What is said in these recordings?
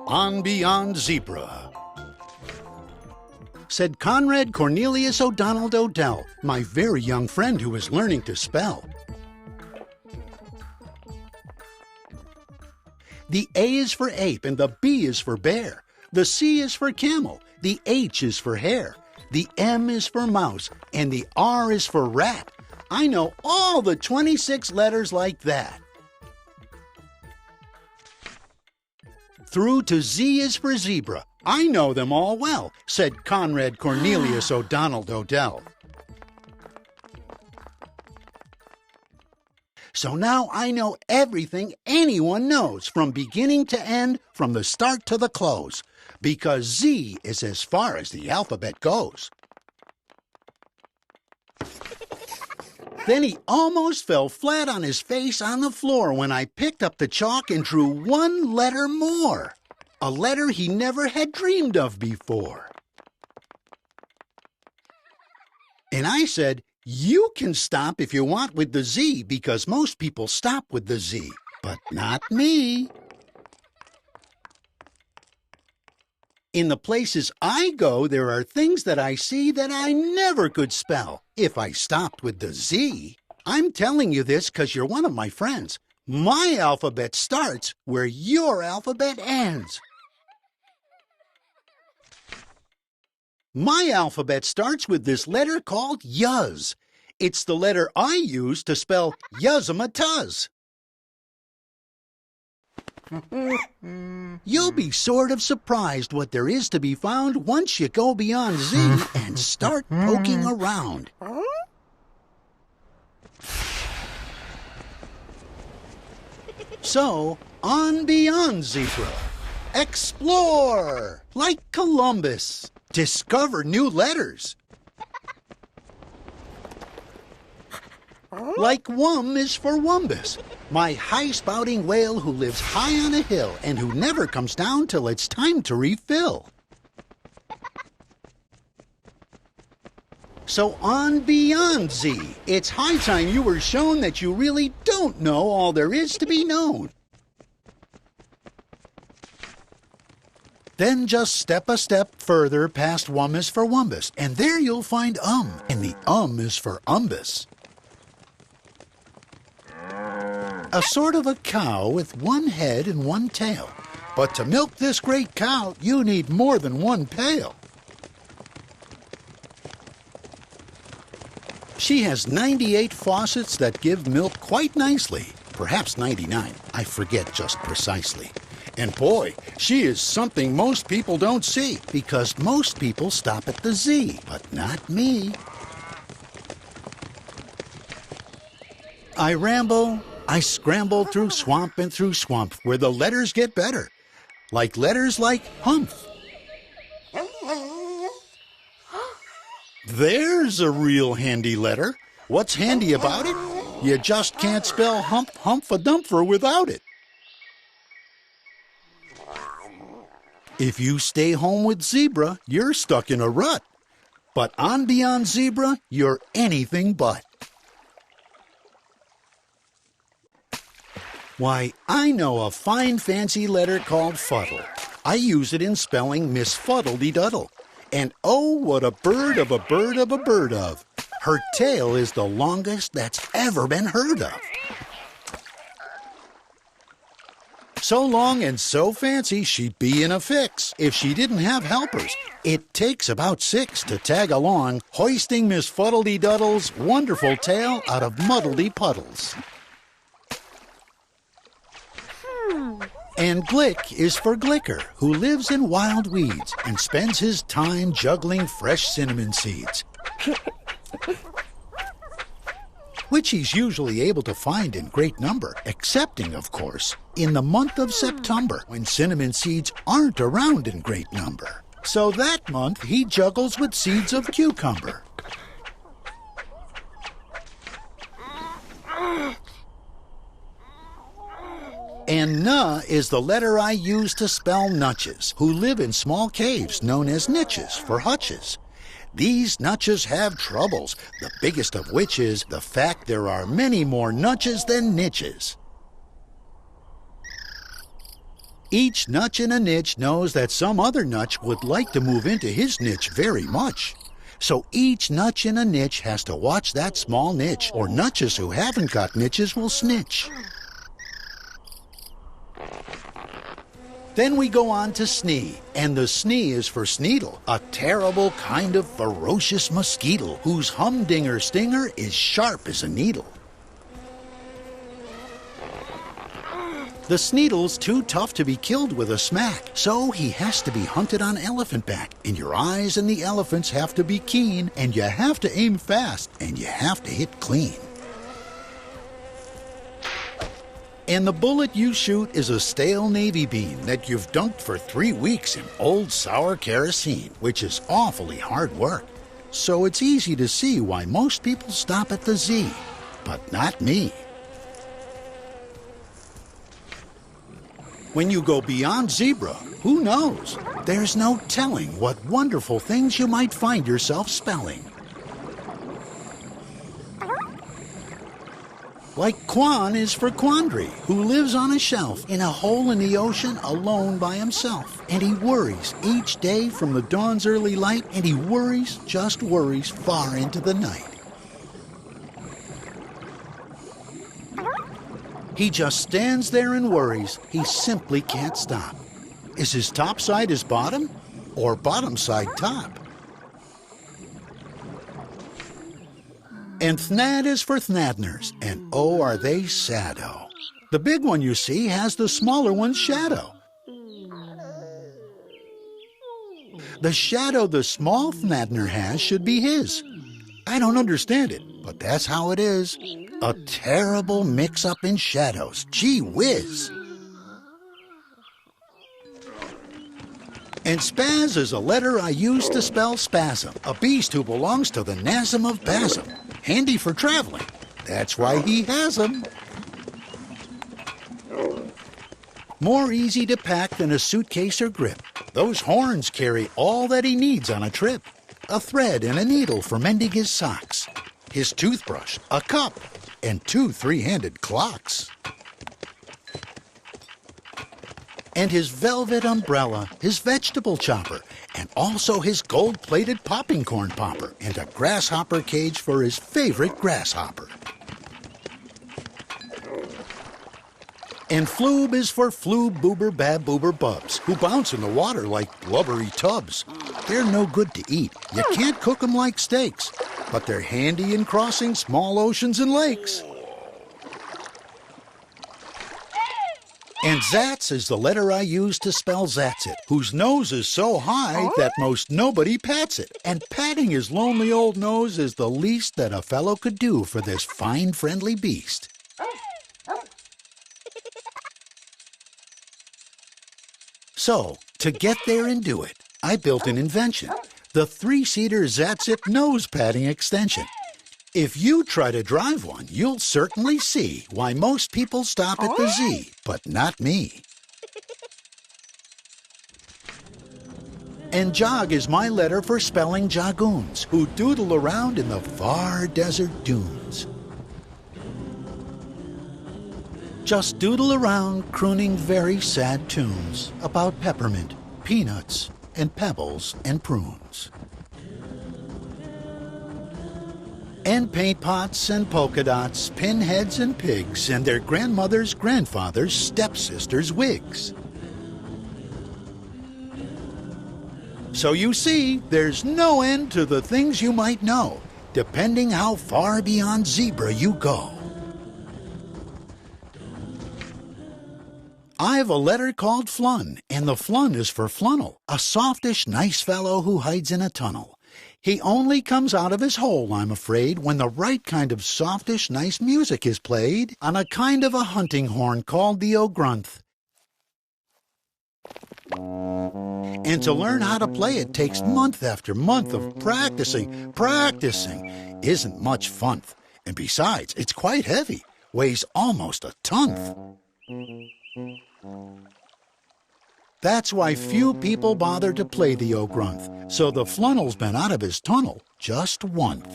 On Beyond Zebra. Said Conrad Cornelius O'Donnell Odell, my very young friend who is learning to spell. The A is for ape and the B is for bear. The C is for camel. The H is for hare. The M is for mouse and the R is for rat. I know all the 26 letters like that. Through to Z is for zebra. I know them all well, said Conrad Cornelius O'Donnell Odell. So now I know everything anyone knows from beginning to end, from the start to the close, because Z is as far as the alphabet goes. Then he almost fell flat on his face on the floor when I picked up the chalk and drew one letter more, a letter he never had dreamed of before. And I said, "You can stop if you want with the Z, because most people stop with the Z, but not me." In the places I go, there are things that I see that I never could spell if I stopped with the Z. I'm telling you this because you're one of my friends. My alphabet starts where your alphabet ends. My alphabet starts with this letter called Yuz. It's the letter I use to spell Yuzamatuz. You'll be sort of surprised what there is to be found once you go beyond Z and start poking around. So, on beyond zebra. Explore! Like Columbus. Discover new letters. Like Wum is for Wumbus, my high-spouting whale who lives high on a hill and who never comes down till it's time to refill. So on beyond Z, it's high time you were shown that you really don't know all there is to be known. Then just step a step further past Wum is for Wumbus, and there you'll find and the is for umbus. A sort of a cow with one head and one tail. But to milk this great cow, you need more than one pail. She has 98 faucets that give milk quite nicely. Perhaps 99, I forget just precisely. And boy, she is something most people don't see, because most people stop at the Z, but not me. I ramble, I scramble through swamp, where the letters get better. Like letters like humph. There's a real handy letter. What's handy about it? You just can't spell humph-a-dumpher without it. If you stay home with zebra, you're stuck in a rut. But on beyond zebra, you're anything but. Why, I know a fine fancy letter called fuddle. I use it in spelling Miss Fuddle-de-Duddle. And oh, what a bird of a bird of a bird of. Her tail is the longest that's ever been heard of. So long and so fancy she'd be in a fix if she didn't have helpers. It takes about 6 to tag along, hoisting Miss Fuddle-de-Duddle's wonderful tail out of muddledy puddles. And Glick is for Glicker, who lives in wild weeds and spends his time juggling fresh cinnamon seeds, which he's usually able to find in great number, excepting, of course, in the month of September, when cinnamon seeds aren't around in great number. So that month, he juggles with seeds of cucumber. And Nuh is the letter I use to spell nutches, who live in small caves known as niches for hutches. These nutches have troubles, the biggest of which is the fact there are many more nutches than niches. Each nutch in a niche knows that some other nutch would like to move into his niche very much. So each nutch in a niche has to watch that small niche, or nutches who haven't got niches will snitch. Then we go on to snee, and the snee is for sneedle, a terrible kind of ferocious mosquito whose humdinger stinger is sharp as a needle. The sneedle's too tough to be killed with a smack, so he has to be hunted on elephant back, and your eyes and the elephant's have to be keen, and you have to aim fast, and you have to hit clean. And the bullet you shoot is a stale navy bean that you've dunked for 3 weeks in old sour kerosene, which is awfully hard work. So it's easy to see why most people stop at the Z, but not me. When you go beyond zebra, who knows? There's no telling what wonderful things you might find yourself spelling. Like Quan is for quandary, who lives on a shelf in a hole in the ocean alone by himself. And he worries each day from the dawn's early light, and he worries, just worries, far into the night. He just stands there and worries. He simply can't stop. Is his top side his bottom, or bottom side top? And Thnad is for Thnadners, and oh, are they sad-o. The big one, you see, has the smaller one's shadow. The shadow the small Thnadner has should be his. I don't understand it, but that's how it is. A terrible mix-up in shadows. Gee whiz! And spaz is a letter I use to spell spasm, a beast who belongs to the nasm of basm. Handy for traveling. That's why he has 'em. More easy to pack than a suitcase or grip. Those horns carry all that he needs on a trip. A thread and a needle for mending his socks. His toothbrush, a cup, and 2 3-handed clocks. And his velvet umbrella, his vegetable chopper, and also his gold-plated popping corn popper, and a grasshopper cage for his favorite grasshopper. And floob is for floob boober bab boober bubs, who bounce in the water like blubbery tubs. They're no good to eat. You can't cook them like steaks, but they're handy in crossing small oceans and lakes. And Zats is the letter I use to spell Zatsit, whose nose is so high that most nobody pats it. And patting his lonely old nose is the least that a fellow could do for this fine, friendly beast. So, to get there and do it, I built an invention, the 3-seater Zatsit nose padding extension. If you try to drive one, you'll certainly see why most people stop at the Z, but not me. And jog is my letter for spelling jagoons, who doodle around in the far desert dunes. Just doodle around crooning very sad tunes about peppermint, peanuts, and pebbles and prunes. And paint pots and polka dots, pinheads and pigs, and their grandmother's grandfather's stepsister's wigs. So you see, there's no end to the things you might know, depending how far beyond zebra you go. I've a letter called Flun, and the Flun is for Flunnel, a softish, nice fellow who hides in a tunnel. He only comes out of his hole, I'm afraid, when the right kind of softish, nice music is played on a kind of a hunting horn called the O'Grunth. And to learn how to play it takes month after month of practicing. Practicing isn't much fun. And besides, it's quite heavy, weighs almost a ton. That's why few people bother to play the O'Grunth, so the Flunnel's been out of his tunnel just once.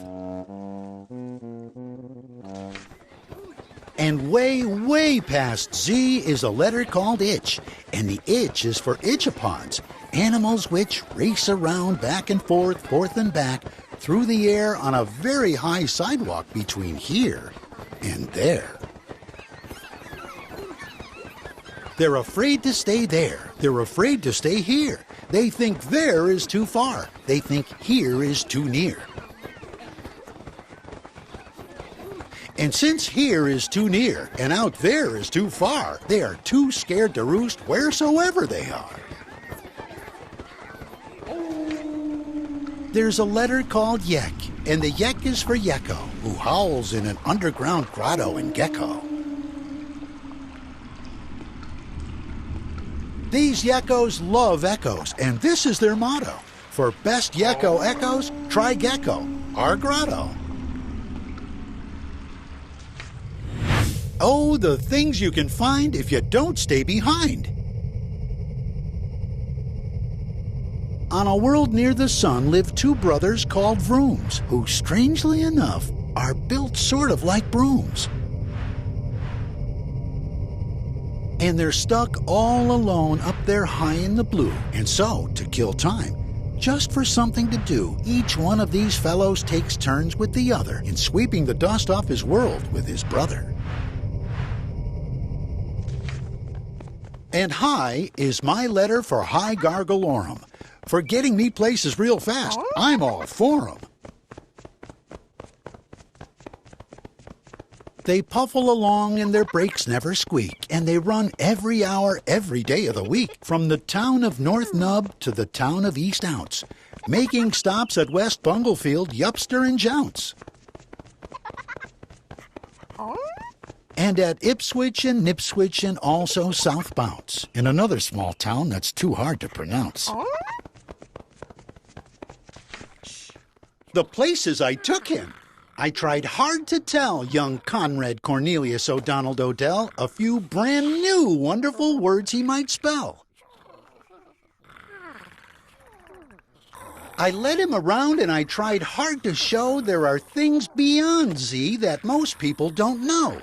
And way, way past Z is a letter called itch, and the itch is for itchapods, animals which race around back and forth, forth and back, through the air on a very high sidewalk between here and there. They're afraid to stay there. They're afraid to stay here. They think there is too far. They think here is too near. And since here is too near and out there is too far, they are too scared to roost wheresoever they are. There's a letter called yek, and the yek is for Yekko, who howls in an underground grotto in Gecko. These Yekkos love echoes, and this is their motto. For best Yekko echoes, try Gecko, our grotto. Oh, the things you can find if you don't stay behind. On a world near the sun live two brothers called Vrooms, who, strangely enough, are built sort of like brooms. And they're stuck all alone up there high in the blue. And so, to kill time, just for something to do, each one of these fellows takes turns with the other in sweeping the dust off his world with his brother. And hi is my letter for Hi Gargalorum. For getting me places real fast, I'm all for 'em. They puffle along and their brakes never squeak, and they run every hour, every day of the week, from the town of North Nub to the town of East Ounce, making stops at West Bunglefield, Yupster, and Jounce. And at Ipswich and Nipswich and also South Bounce, in another small town that's too hard to pronounce. The places I took him. I tried hard to tell young Conrad Cornelius O'Donnell Odell a few brand new wonderful words he might spell. I led him around and I tried hard to show there are things beyond Z that most people don't know.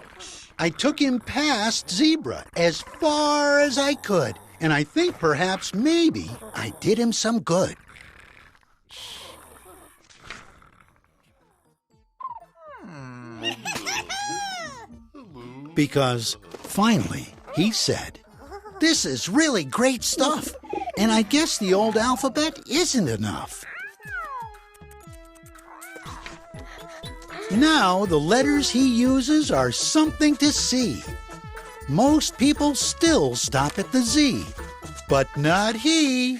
I took him past zebra as far as I could, and I think perhaps maybe I did him some good. Because finally he said, "This is really great stuff, and I guess the old alphabet isn't enough." Now the letters he uses are something to see. Most people still stop at the Z, but not he.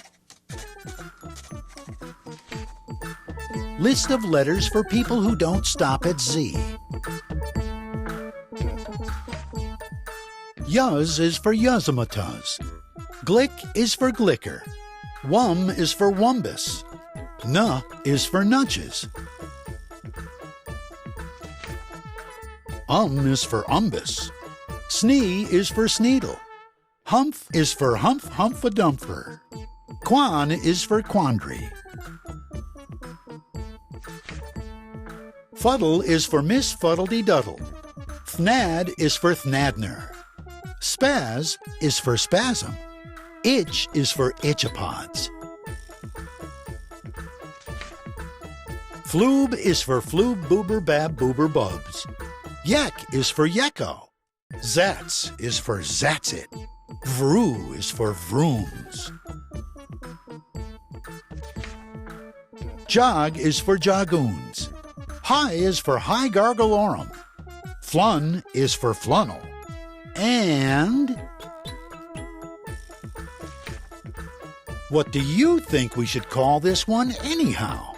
List of letters for people who don't stop at Z. Yuz is for Yuzamatuz. Glick is for glicker. Wum is for wumbus. Nuh is for nudges. Is for umbus. Snee is for sneedle. Humph is for humph humph-a-dumpher. Quan is for quandary. Fuddle is for Miss Fuddle-de-Duddle. Fnad is for Thnadner. Spaz is for spasm. Itch is for itchapods. Floob is for floob boober bab boober bubs. Yek is for Yekko. Zats is for Zatsit. Vroo is for Vrooms. Jog is for Jogoons. Hi is for Hi Gargalorum. Flun is for Flunnel. And what do you think we should call this one anyhow?